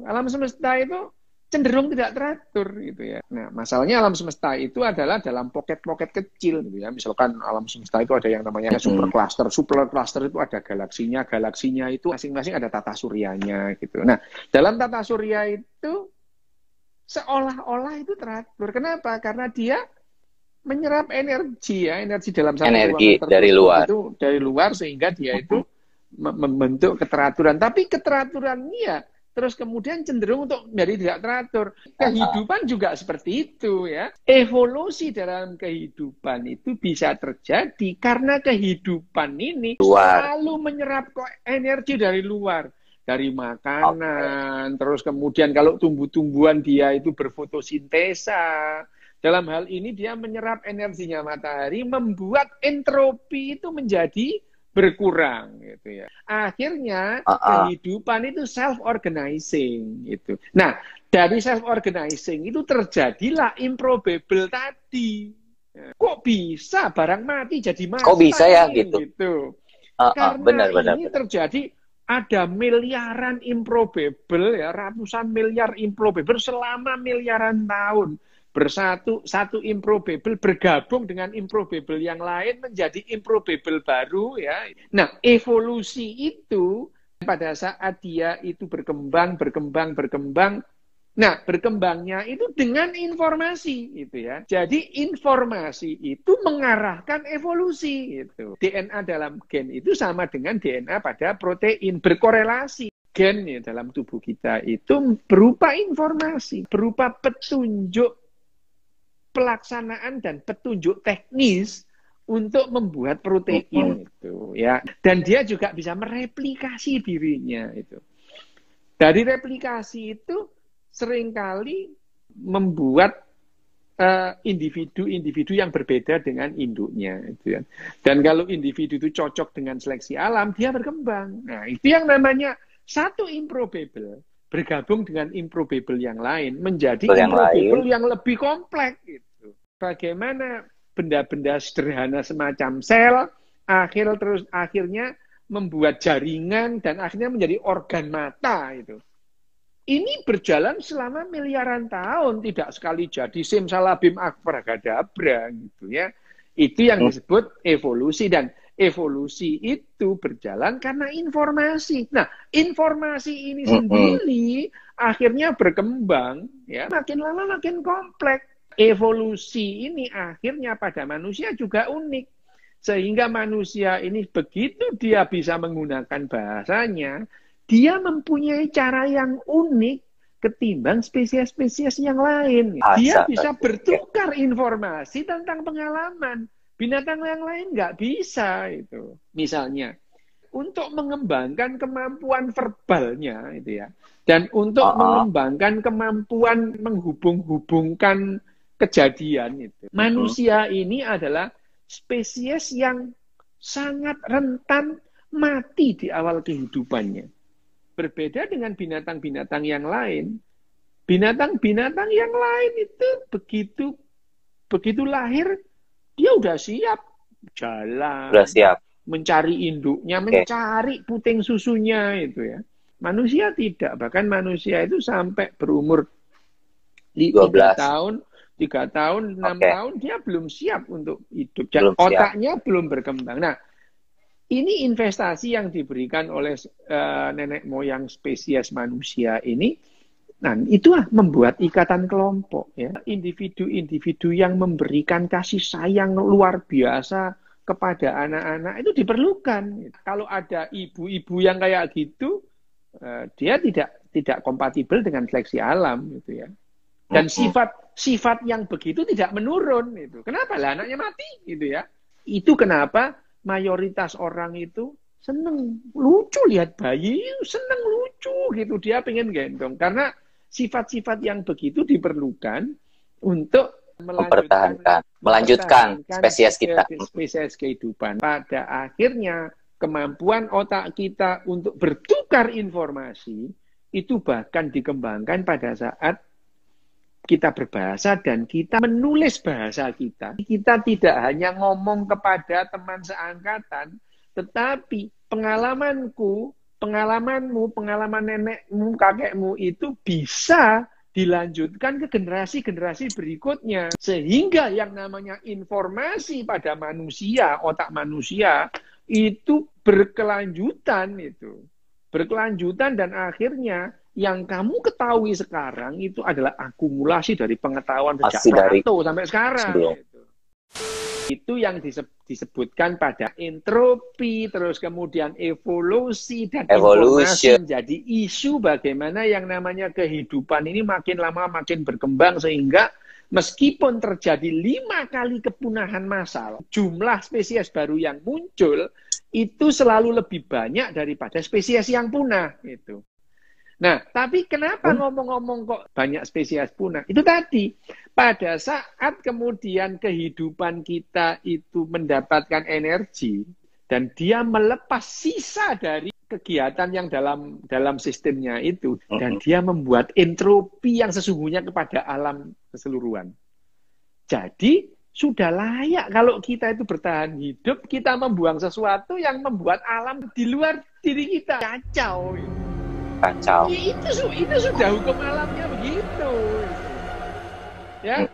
Alam semesta itu cenderung tidak teratur gitu ya. Nah, masalahnya alam semesta itu adalah dalam pocket-pocket kecil gitu ya. Misalkan alam semesta itu ada yang namanya supercluster. Supercluster itu ada galaksinya, galaksinya itu masing-masing ada tata suryanya gitu. Nah, dalam tata surya itu seolah-olah itu teratur. Kenapa? Karena dia menyerap energi ya, energi dalam satu ruangan dari luar. itu dari luar sehingga dia itu membentuk keteraturan. Tapi keteraturannya terus kemudian cenderung untuk menjadi tidak teratur. Kehidupan juga seperti itu ya. Evolusi dalam kehidupan itu bisa terjadi karena kehidupan ini selalu menyerap energi dari luar. Dari makanan, terus kemudian kalau tumbuh-tumbuhan dia itu berfotosintesa. Dalam hal ini dia menyerap energinya matahari, membuat entropi itu menjadi berkurang gitu ya. Akhirnya kehidupan itu self-organizing gitu. Nah, dari self-organizing itu terjadilah improbable tadi. Kok bisa barang mati jadi mati? Kok bisa ya gitu? Karena ini terjadi ada miliaran improbable ya, ratusan miliar improbable selama miliaran tahun. Satu improbable bergabung dengan improbable yang lain menjadi improbable baru ya. Nah, evolusi itu pada saat dia itu berkembang. Nah, berkembangnya itu dengan informasi gitu ya. Jadi informasi itu mengarahkan evolusi gitu. DNA dalam gen itu sama dengan DNA pada protein, berkorelasi. Gen ya, dalam tubuh kita itu berupa informasi, berupa petunjuk pelaksanaan dan petunjuk teknis untuk membuat protein itu ya, dan dia juga bisa mereplikasi dirinya itu. Dari replikasi itu seringkali membuat individu-individu yang berbeda dengan induknya itu ya. Dan kalau individu itu cocok dengan seleksi alam, dia berkembang. Nah, itu yang namanya satu improbable bergabung dengan improbable yang lain menjadi improbable yang lebih kompleks gitu. Bagaimana benda-benda sederhana semacam sel akhirnya membuat jaringan dan akhirnya menjadi organ mata itu. Ini berjalan selama miliaran tahun, tidak sekali jadi simsalabim abracadabra gitu ya. Itu yang disebut evolusi, dan evolusi itu berjalan karena informasi. Nah, informasi ini sendiri akhirnya berkembang, ya, makin lama makin kompleks. Evolusi ini akhirnya pada manusia juga unik. Sehingga manusia ini begitu dia bisa menggunakan bahasanya, dia mempunyai cara yang unik ketimbang spesies-spesies yang lain. Dia bisa bertukar informasi tentang pengalaman. Binatang yang lain nggak bisa itu. Misalnya, untuk mengembangkan kemampuan verbalnya itu ya, dan untuk mengembangkan kemampuan menghubung-hubungkan kejadian itu. Manusia ini adalah spesies yang sangat rentan mati di awal kehidupannya. Berbeda dengan binatang-binatang yang lain. Binatang-binatang yang lain itu begitu lahir, dia udah siap jalan, udah siap mencari induknya, mencari puting susunya itu ya. Manusia tidak, bahkan manusia itu sampai berumur 3 tahun, 6 tahun dia belum siap untuk hidup. Otaknya belum berkembang. Nah, ini investasi yang diberikan oleh nenek moyang spesies manusia ini. Nah, itulah membuat ikatan kelompok ya. Individu-individu yang memberikan kasih sayang luar biasa kepada anak-anak itu diperlukan. Kalau ada ibu-ibu yang kayak gitu, dia tidak kompatibel dengan seleksi alam gitu ya. Dan sifat yang begitu tidak menurun itu. Kenapa lah anaknya mati gitu ya? Itu kenapa mayoritas orang itu seneng, lucu lihat bayi, seneng lucu gitu, dia pengen gendong karena sifat-sifat yang begitu diperlukan untuk melanjutkan spesies kita, spesies kehidupan. Pada akhirnya kemampuan otak kita untuk bertukar informasi itu bahkan dikembangkan pada saat kita berbahasa dan kita menulis bahasa kita. Kita tidak hanya ngomong kepada teman seangkatan, tetapi pengalamanku pengalamanmu, pengalaman nenekmu, kakekmu itu bisa dilanjutkan ke generasi-generasi berikutnya. Sehingga yang namanya informasi pada manusia, otak manusia, itu berkelanjutan itu. Berkelanjutan dan akhirnya yang kamu ketahui sekarang itu adalah akumulasi dari pengetahuan sejak Plato sampai sekarang. Itu yang disebutkan pada entropi, terus kemudian evolusi dan informasi menjadi isu bagaimana yang namanya kehidupan ini makin lama makin berkembang sehingga meskipun terjadi 5 kali kepunahan massal, jumlah spesies baru yang muncul itu selalu lebih banyak daripada spesies yang punah itu. Nah, tapi kenapa ngomong-ngomong kok banyak spesies punah? Itu tadi, pada saat kemudian kehidupan kita itu mendapatkan energi, dan dia melepas sisa dari kegiatan yang dalam sistemnya itu, dan dia membuat entropi yang sesungguhnya kepada alam keseluruhan. Jadi, sudah layak kalau kita itu bertahan hidup, kita membuang sesuatu yang membuat alam di luar diri kita kacau. Kacau. Itu sudah hukum alamnya begitu. Ya.